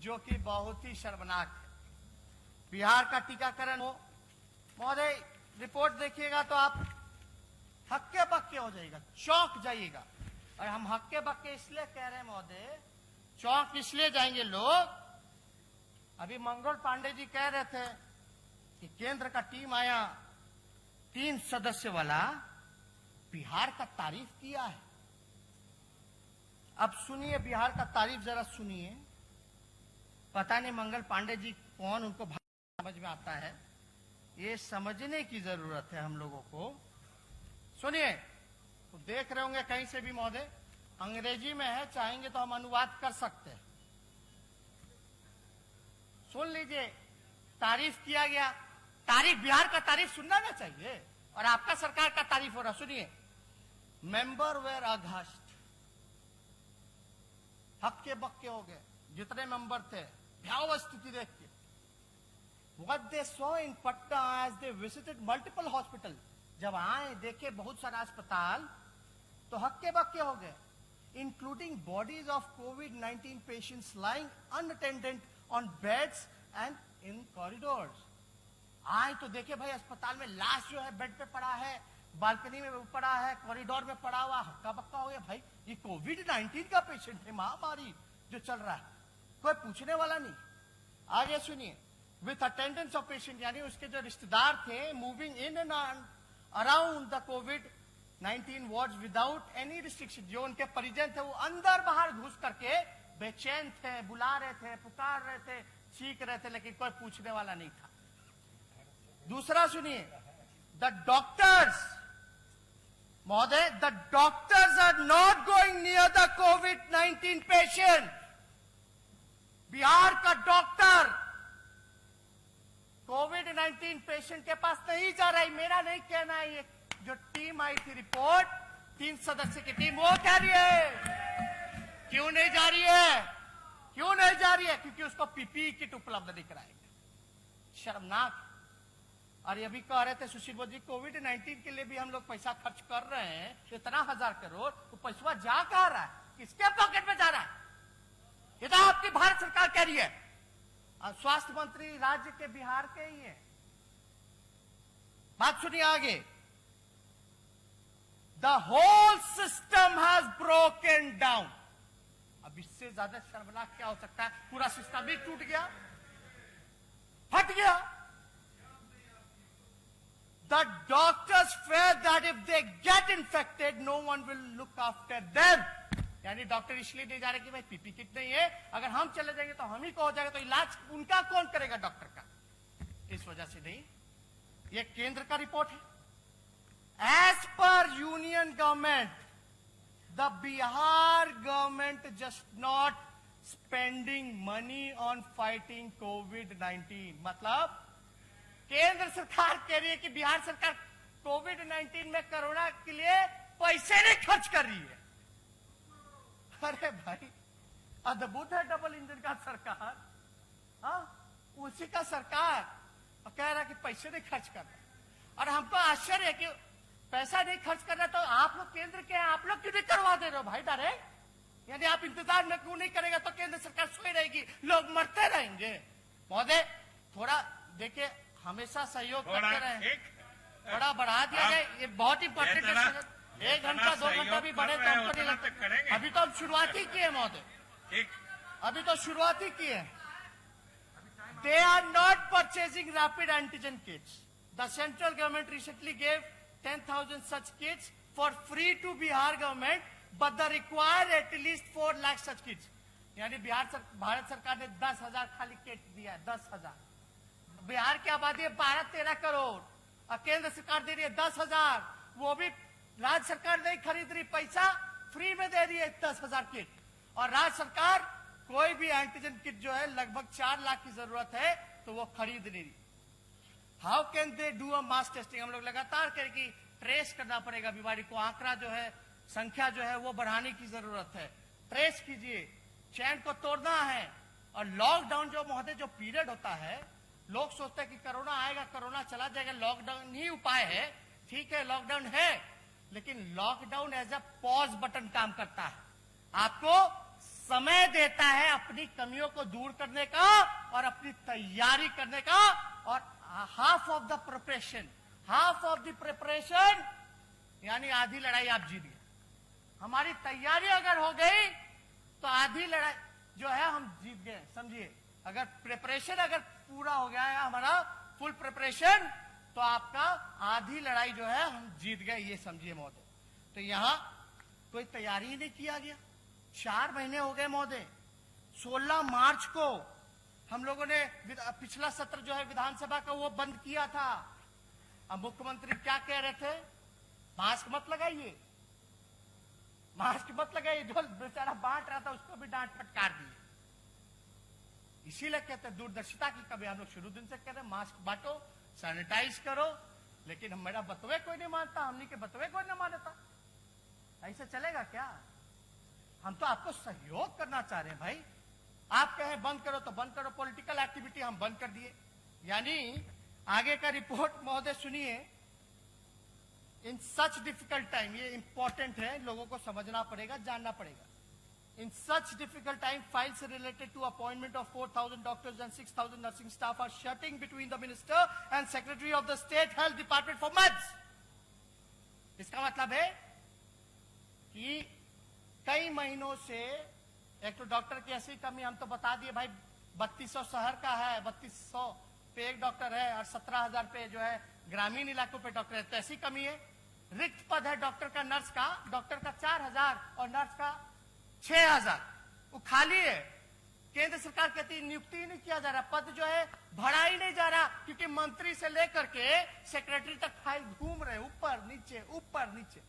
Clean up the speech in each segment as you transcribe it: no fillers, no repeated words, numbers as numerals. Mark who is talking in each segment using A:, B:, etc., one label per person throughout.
A: जो कि बहुत ही शर्मनाक है। बिहार का टीकाकरण हो, महोदय रिपोर्ट देखिएगा तो आप हक्के बक्के हो जाएगा, चौंक जाइएगा। और हम हक्के बक्के इसलिए कह रहे हैं महोदय, चौंक इसलिए जाएंगे लोग। अभी मंगल पांडे जी कह रहे थे कि केंद्र का टीम आया 3 सदस्य वाला, बिहार का तारीफ किया है। अब सुनिए बिहार का तारीफ जरा सुनिए। पता नहीं मंगल पांडे जी कौन, उनको समझ में आता है, ये समझने की जरूरत है हम लोगों को। सुनिए, तो देख रहे होंगे कहीं से भी महोदय, अंग्रेजी में है, चाहेंगे तो हम अनुवाद कर सकते हैं। सुन लीजिए, तारीफ किया गया। तारीफ, बिहार का तारीफ सुनना ना चाहिए, और आपका सरकार का तारीफ हो रहा। सुनिए, मेंबर वेर अघस्ट, हक्के बक्के हो गए जितने मेंबर थे भयावह स्थिति देख के। What they saw in Patna as they visited multiple hospital, जब आए देखे बहुत सारा अस्पताल तो हक्के बक्के हो गए, including bodies of COVID-19 patients lying unattended on beds and in corridors। आए तो देखे भाई अस्पताल में लाश जो है बेड पे पड़ा है, बालकनी में पड़ा है, कॉरिडोर में पड़ा हुआ, हक्का बक्का हो गया। भाई ये कोविड-19 का पेशेंट है, महामारी जो चल रहा है, कोई पूछने वाला नहीं। आगे सुनिए, विथ अटेंडेंस ऑफ पेशेंट, यानी उसके जो रिश्तेदार थे, moving in and around the कोविड-19 वार्ड्स विदाउट एनी रिस्ट्रिक्शन। जो उनके परिजन थे वो अंदर बाहर घुस करके बेचैन थे, बुला रहे थे, पुकार रहे थे, चीख रहे थे, लेकिन कोई पूछने वाला नहीं था। दूसरा सुनिए, द डॉक्टर्स, महोदय, the doctors are not going near the कोविड-19 पेशेंट। बिहार का डॉक्टर कोविड-19 पेशेंट के पास नहीं जा रहा है। मेरा नहीं कहना है, ये जो टीम आई थी रिपोर्ट, 3 सदस्य की टीम, वो कह रही है। क्यों नहीं जा रही है? क्यों नहीं जा रही है? क्योंकि उसको पीपीई किट उपलब्ध नहीं कराएंगे। शर्मनाक। और ये भी कह रहे थे सुशील मोदी, कोविड-19 के लिए भी हम लोग पैसा खर्च कर रहे हैं, इतना 1000 करोड़, तो पैसा जा कहां रहा है? किसके पॉकेट में जा रहा है? ये तो आपकी भारत सरकार कह रही है। और स्वास्थ्य मंत्री राज्य के बिहार के ही है। बात सुनिए आगे, the whole system has broken down. अब इससे ज्यादा शर्मनाक क्या हो सकता है? पूरा सिस्टम ही टूट गया, फट गया। The doctors fear that if they get infected, no one will look after them। यानी डॉक्टर इसलिए नहीं जा रहे कि भाई पीपी किट नहीं है, अगर हम चले जाएंगे तो हम ही को हो जाएगा, तो इलाज उनका कौन करेगा, डॉक्टर का। इस वजह से नहीं। ये केंद्र का रिपोर्ट है। As per union government, the Bihar government just not spending money on fighting कोविड-19। मतलब केंद्र सरकार कह रही है कि बिहार सरकार कोविड-19 में कोरोना के लिए पैसे नहीं खर्च कर रही है। अरे भाई, अद्भुत है डबल इंजन का सरकार। हाँ, उसी का सरकार और कह रहा है कि पैसे नहीं खर्च कर रहा। और हमको आश्चर्य है कि पैसा नहीं खर्च कर रहा, तो आप लोग केंद्र के हैं, आप लोग क्यों नहीं करवा दे रहे हो भाई डायरेक्ट? यानी आप इंतजार में क्यों नहीं करेगा तो केंद्र सरकार सोई रहेगी, लोग मरते रहेंगे। महोदय थोड़ा देखिए, हमेशा सहयोग करते रहे, थोड़ा बढ़ा दिया जाए, ये बहुत इंपॉर्टेंट है। 1 घंटा 2 घंटा भी बढ़े तो हमको नहीं लगता। अभी तो हम शुरुआत ही किए महोदय, अभी तो शुरुआत ही किए। They are not purchasing rapid antigen kits. The central government recently gave 10,000 such kits for free to Bihar government, but the required at least 4 lakh such kits। यानी भारत सरकार ने 10,000 खाली किट दिया है, 10,000। बिहार की आबादी है 12-13 करोड़ और केंद्र सरकार दे रही है 10,000। वो भी राज्य सरकार नहीं खरीद रही, पैसा फ्री में दे रही है 10,000 किट। और राज्य सरकार कोई भी एंटीजन किट जो है लगभग 4 लाख की जरूरत है तो वो खरीद नहीं रही। How can they do a mass testing? हम लोग लगातार करें कि ट्रेस करना पड़ेगा बीमारी को, आंकड़ा जो है, संख्या जो है वो बढ़ाने की जरूरत है। ट्रेस कीजिए, चैन को तोड़ना है। और लॉकडाउन जो महोदय जो पीरियड होता है, लोग सोचते हैं कि कोरोना आएगा, कोरोना चला जाएगा, लॉकडाउन ही उपाय है। ठीक है, लॉकडाउन है, लेकिन lockdown as a pause button काम करता है। आपको समय देता है अपनी कमियों को दूर करने का और अपनी तैयारी करने का। और हाफ ऑफ द प्रिपरेशन यानी आधी लड़ाई आप जीत गए। हमारी तैयारी अगर हो गई तो आधी लड़ाई जो है हम जीत गए। समझिए, अगर प्रिपरेशन अगर पूरा हो गया है हमारा फुल प्रिपरेशन, तो आपका आधी लड़ाई जो है हम जीत गए, ये समझिए महोदय। तो यहां कोई तैयारी ही नहीं किया गया। 4 महीने हो गए महोदय। 16 मार्च को हम लोगों ने पिछला सत्र जो है विधानसभा का वो बंद किया था। अब मुख्यमंत्री क्या कह रहे थे? मास्क मत लगाइए, मास्क मत लगाइए। जो बेचारा बांट रहा था उसको भी डांट फटकार दिए। इसीलिए कहते हैं दूरदर्शिता की कभी हम लोग शुरू दिन से कह रहे हैं मास्क बांटो, सैनिटाइज करो, लेकिन मेरा बतवे कोई नहीं मानता, हमने के बतवे कोई नहीं मानता। ऐसे चलेगा क्या? हम तो आपको सहयोग करना चाह रहे हैं भाई। आप कहें बंद करो तो बंद करो। पॉलिटिकल एक्टिविटी हम बंद कर दिए। यानी आगे का रिपोर्ट महोदय सुनिए। इन सच डिफिकल्ट टाइम, ये इंपॉर्टेंट है, लोगों को समझना पड़ेगा, जानना पड़ेगा। In such difficult time, files related to appointment of 4,000 doctors and 6,000 nursing staff are shutting between the minister and secretary of the state health department for months. इसका मतलब है कि कई महीनों से एक तो डॉक्टर की ऐसी कमी, हम तो बता दिए भाई 3200 शहर का है, 3200 पे एक डॉक्टर है और 17,000 पे जो है ग्रामीण इलाकों पे डॉक्टर है, तो ऐसी कमी है। रिक्त पद है डॉक्टर का, नर्स का, डॉक्टर का 4,000 और नर्स का 6,000, वो खाली है। केंद्र सरकार कहती है नियुक्ति ही नहीं किया जा रहा, पद जो है भरा ही नहीं जा रहा, क्योंकि मंत्री से लेकर के सेक्रेटरी तक फाइल घूम रहे, ऊपर नीचे ऊपर नीचे।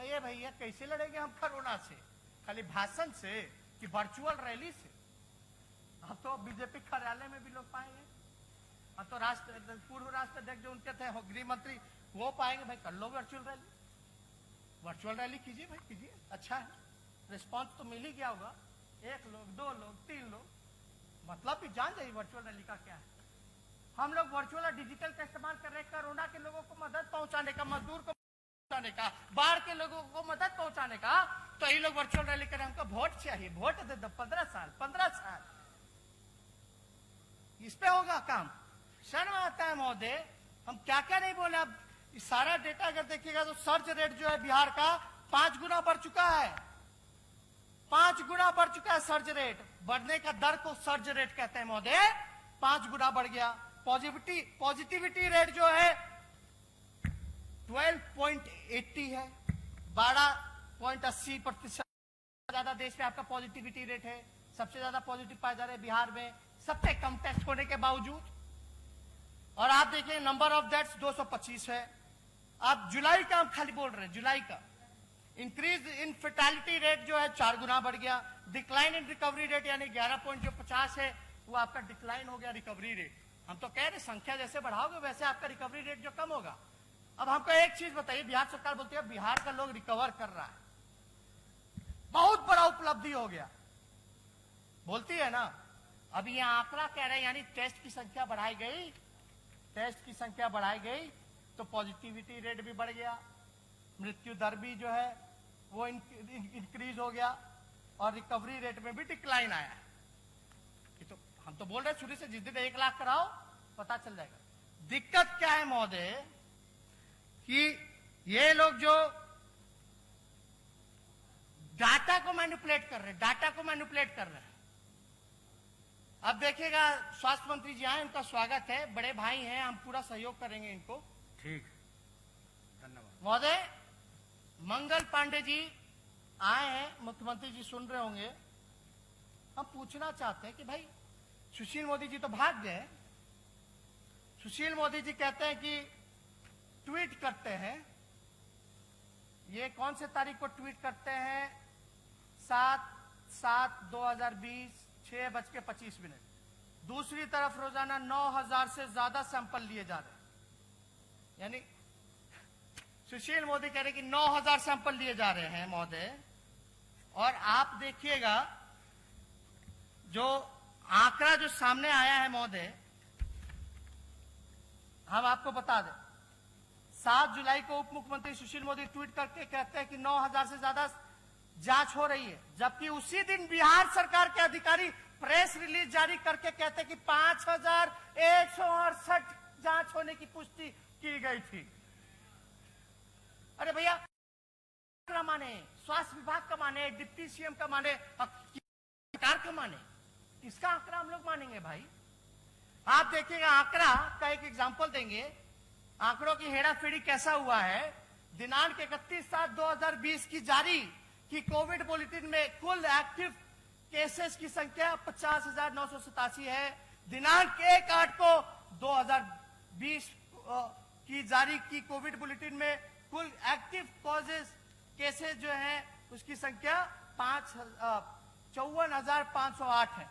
A: ये भैया कैसे लड़ेंगे हम कोरोना से? खाली भाषण से कि वर्चुअल रैली से? अब तो बीजेपी कार्यालय में भी लोग पाएंगे, अब तो पूर्व राष्ट्राध्यक्ष जो उनके थे गृह मंत्री वो पाएंगे। भाई कर लो वर्चुअल रैली, वर्चुअल रैली कीजिए भाई, कीजिए, अच्छा है, रिस्पांस तो मिल ही गया होगा। 1 लोग, 2 लोग, 3 लोग, मतलब भी जान जाइए वर्चुअल रैली का क्या है। हम लोग वर्चुअल और डिजिटल का इस्तेमाल कर रहे हैं कोरोना के लोगों को मदद पहुंचाने का, मजदूर को पहुंचाने का, बाढ़ के लोगों को मदद पहुंचाने का। तो ये लोग वर्चुअल रैली करें, हमको वोट चाहिए, वोट दे दो 15 साल इस पे होगा काम। शर्म आता है महोदय, हम क्या क्या नहीं बोले। अब सारा डेटा अगर देखिएगा तो सर्च रेट जो है बिहार का 5 गुना बढ़ चुका है, 5 गुना बढ़ चुका है सर्ज रेट। बढ़ने का दर को सर्ज रेट कहते हैं महोदय, 5 गुना बढ़ गया। पॉजिटिविटी रेट जो है 12.80 है, 12.80% ज्यादा देश में आपका पॉजिटिविटी रेट है। सबसे ज्यादा पॉजिटिव पाए जा रहे हैं बिहार में, सबसे कम टेस्ट होने के बावजूद। और आप देखिए नंबर ऑफ डेथ्स 225 है। आप जुलाई का हम खाली बोल रहे हैं, जुलाई का इंक्रीज इन फेटालिटी रेट जो है 4 गुना बढ़ गया। डिक्लाइन इन रिकवरी रेट यानी 11.50 है, वो आपका डिक्लाइन हो गया रिकवरी रेट। हम तो कह रहे संख्या जैसे बढ़ाओगे वैसे आपका रिकवरी रेट जो कम होगा। अब हमको एक चीज बताइए, बिहार सरकार बोलती है बिहार का लोग रिकवर कर रहा है, बहुत बड़ा उपलब्धि हो गया, बोलती है ना। अब ये आंकड़ा कह रहे हैं यानी टेस्ट की संख्या बढ़ाई गई, टेस्ट की संख्या बढ़ाई गई तो पॉजिटिविटी रेट भी बढ़ गया, मृत्यु दर भी जो है वो इंक्रीज हो गया और रिकवरी रेट में भी डिक्लाइन आया है। तो हम तो बोल रहे हैं शुरू से, जिस दिन 1 लाख कराओ पता चल जाएगा। दिक्कत क्या है महोदय कि ये लोग जो डाटा को मैनिपुलेट कर रहे हैं, डाटा को मैनिपुलेट कर रहे हैं। अब देखिएगा स्वास्थ्य मंत्री जी आए, उनका स्वागत है, बड़े भाई हैं, हम पूरा सहयोग करेंगे इनको।
B: ठीक, धन्यवाद
A: महोदय। मंगल पांडे जी आए हैं, मुख्यमंत्री जी सुन रहे होंगे। हम पूछना चाहते हैं कि भाई सुशील मोदी जी तो भाग गए, सुशील मोदी जी कहते हैं कि ट्वीट करते हैं, ये कौन से तारीख को ट्वीट करते हैं? 7/7/2020 6:25। दूसरी तरफ रोजाना 9,000 से ज्यादा सैंपल लिए जा रहे हैं, यानी सुशील मोदी कह रहे हैं कि 9,000 सैंपल लिए जा रहे हैं महोदय। और आप देखिएगा जो आंकड़ा जो सामने आया है महोदय, हम आपको बता दें 7 जुलाई को उप मुख्यमंत्री सुशील मोदी ट्वीट करके कहते हैं कि 9,000 से ज्यादा जांच हो रही है, जबकि उसी दिन बिहार सरकार के अधिकारी प्रेस रिलीज जारी करके कहते कि 5,168 जांच होने की पुष्टि की गई थी। अरे भैया, आंकड़ा माने, स्वास्थ्य विभाग का माने, डिप्टी सीएम का माने, सरकार का माने, किसका आंकड़ा हम लोग मानेंगे भाई? आप देखिएगा, आंकड़ा का एक एग्जांपल देंगे, आंकड़ों की हेराफेरी कैसा हुआ है। दिनांक 31/7/2020 की जारी की कोविड बुलेटिन में कुल एक्टिव केसेस की संख्या 50,987 है। दिनांक 1/8/2020 की जारी की कोविड बुलेटिन में कुल एक्टिव कॉजेज केसेस जो है उसकी संख्या 54,508 है।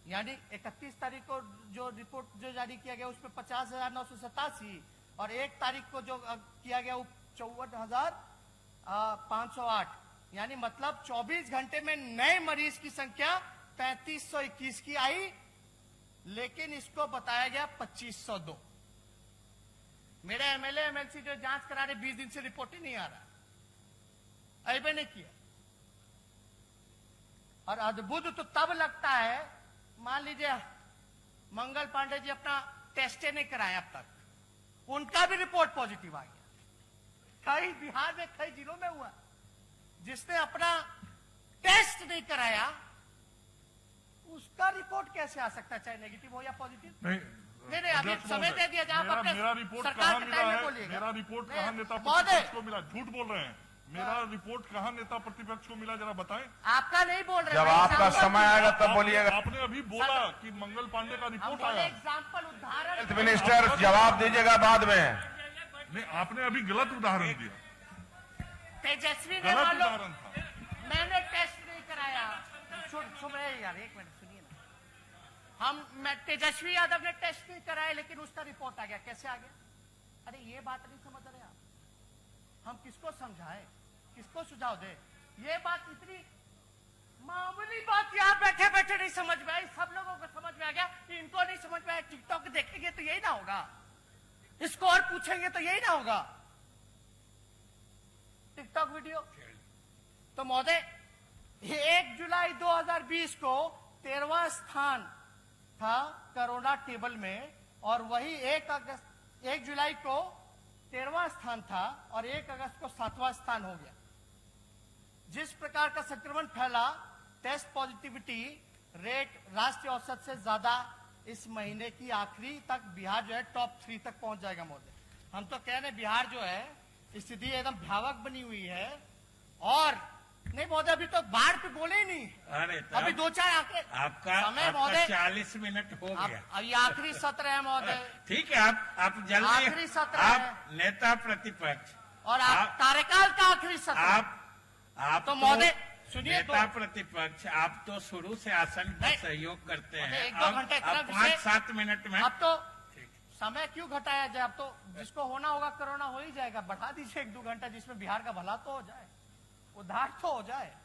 A: यानी 31 तारीख को जो रिपोर्ट जो जारी किया गया उसमें 50,987 और 1 तारीख को जो किया गया वो 54,508, यानी मतलब 24 घंटे में नए मरीज की संख्या 3,521 की आई, लेकिन इसको बताया गया 2,502। मेरे एमएलए एमएलसी जो जांच करा रहे 20 दिन से रिपोर्ट ही नहीं आ रहा, ऐबे नहीं किया। और अद्भुत तो तब लगता है, मान लीजिए मंगल पांडे जी अपना टेस्ट नहीं कराया अब तक, उनका भी रिपोर्ट पॉजिटिव आ गया। कई बिहार में कई जिलों में हुआ, जिसने अपना टेस्ट नहीं कराया उसका रिपोर्ट कैसे आ सकता है, चाहे नेगेटिव हो या पॉजिटिव? नहीं, अभी समय दे दिया जाए।
C: मेरा रिपोर्ट कहाँ मिला है? मेरा रिपोर्ट कहाँ नेता प्रतिपक्ष को मिला? झूठ बोल रहे हैं। मेरा रिपोर्ट कहाँ नेता प्रतिपक्ष को मिला, जरा बताएं।
A: आपका नहीं बोल रहे,
D: जब आपका समय आएगा तब बोलिएगा।
C: आपने अभी बोला कि मंगल पांडे का रिपोर्ट आया।
A: एग्जाम्पल उदाहरण,
D: हेल्थ मिनिस्टर जवाब दीजिएगा बाद में।
C: नहीं, आपने अभी गलत उदाहरण दिया।
A: तेजस्वी ने
C: गलत
A: मान लो
C: उदाहरण था।
A: मैंने टेस्ट नहीं कराया, सुन रहे यार, एक मिनट सुनिए ना। मैं तेजस्वी यादव ने टेस्ट नहीं कराया लेकिन उसका रिपोर्ट आ गया, कैसे आ गया? अरे ये बात नहीं समझ रहे आप। हम किसको समझाएं, किसको सुझाव दे? ये बात इतनी मामूली बात यहाँ बैठे बैठे नहीं समझ में आई, सब लोगों को समझ में आ गया, इनको नहीं समझ में आया। टिकटॉक देखेंगे तो यही ना होगा, इसको और पूछेंगे तो यही ना होगा, टिकटॉक वीडियो। तो महोदय, 1 जुलाई 2020 को 13वां स्थान था कोरोना टेबल में, और वही 1 जुलाई को 13वां स्थान था और 1 अगस्त को 7वां स्थान हो गया। जिस प्रकार का संक्रमण फैला, टेस्ट पॉजिटिविटी रेट राष्ट्रीय औसत से ज्यादा, इस महीने की आखिरी तक बिहार जो है टॉप 3 तक पहुंच जाएगा महोदय। हम तो कह रहे हैं बिहार जो है स्थिति एकदम भयावह बनी हुई है। और नहीं महोदय, अभी तो बाढ़ पे बोले ही नहीं, अभी 2-4 आंकड़े।
E: आपका
A: समय महोदय
E: 40 मिनट हो गया।
A: अब ये आखिरी सत्र है महोदय,
E: ठीक है, आप जल्दी,
A: आखिरी सत्र
E: आप
A: है।
E: नेता प्रतिपक्ष
A: और आप कार्यकाल का आखिरी सत्र,
E: आप
A: तो महोदय सुनिए,
E: नेता प्रतिपक्ष, आप तो शुरू से आसन का सहयोग करते हैं।
A: 1-2 घंटे
E: अब 5-7 मिनट में
A: अब तो समय क्यों घटाया जाए? अब तो जिसको होना होगा कोरोना हो ही जाएगा, बढ़ा दीजिए 1-2 घंटा, जिसमें बिहार का भला तो हो जाए, उद्धार तो हो जाए।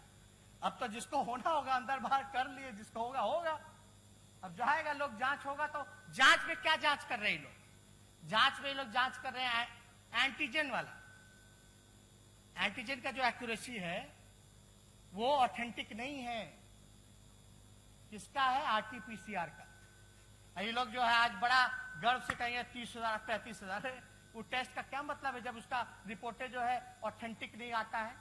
A: अब तो जिसको होना होगा अंदर बाहर कर लिए, जिसको होगा होगा। अब जाएगा लोग, जांच होगा तो जांच में क्या जांच कर रहे हैं लोग? जांच में लोग जांच कर रहे हैं एंटीजन वाला। एंटीजन का जो एक्यूरेसी है वो ऑथेंटिक नहीं है। किसका है? आरटीपीसीआर का। ये लोग जो है आज बड़ा गर्व से कहेंगे 30,000 35,000। वो टेस्ट का क्या मतलब है जब उसका रिपोर्टें जो है ऑथेंटिक नहीं आता है?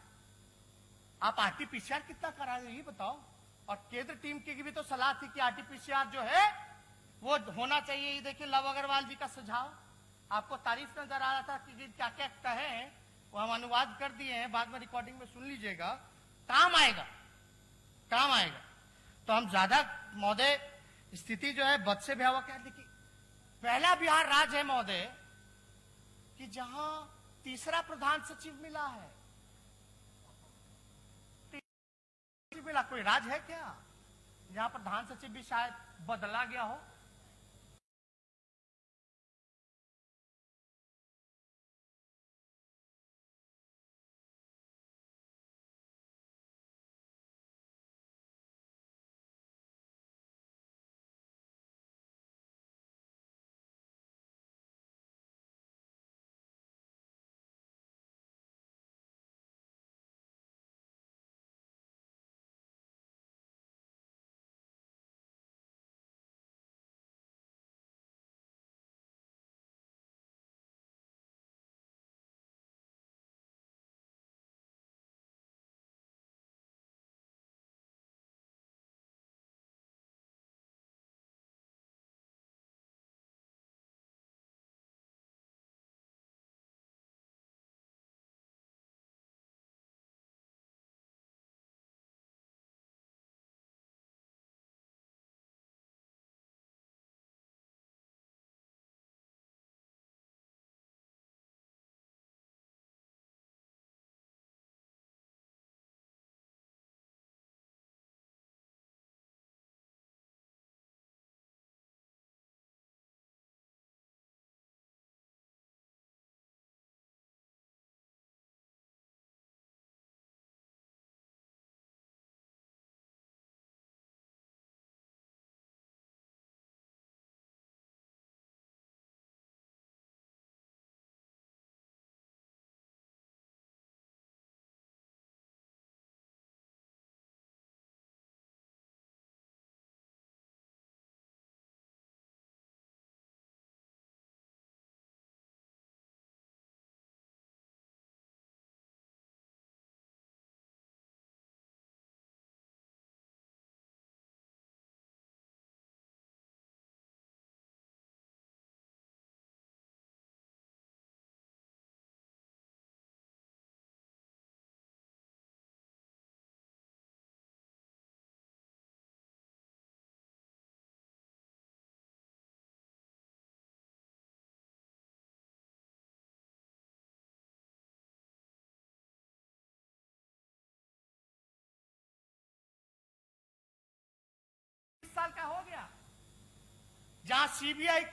A: आप आरटीपीसीआर कितना करा रहे ये बताओ। और केंद्र टीम की भी तो सलाह थी कि आरटीपीसीआर जो है वो होना चाहिए। ये देखिए लव अग्रवाल जी का सुझाव, आपको तारीफ नजर आ रहा था कि क्या क्या कहे हैं, वो हम अनुवाद कर दिए हैं, बाद में रिकॉर्डिंग में सुन लीजिएगा, काम आएगा, काम आएगा। तो हम ज्यादा महोदय स्थिति जो है बद से भयावह कह देखिए। पहला बिहार राज्य है महोदय कि जहां तीसरा प्रधान सचिव मिला है। मिला कोई राज्य है क्या जहां प्रधान सचिव भी शायद बदला गया हो? जहां सीबीआई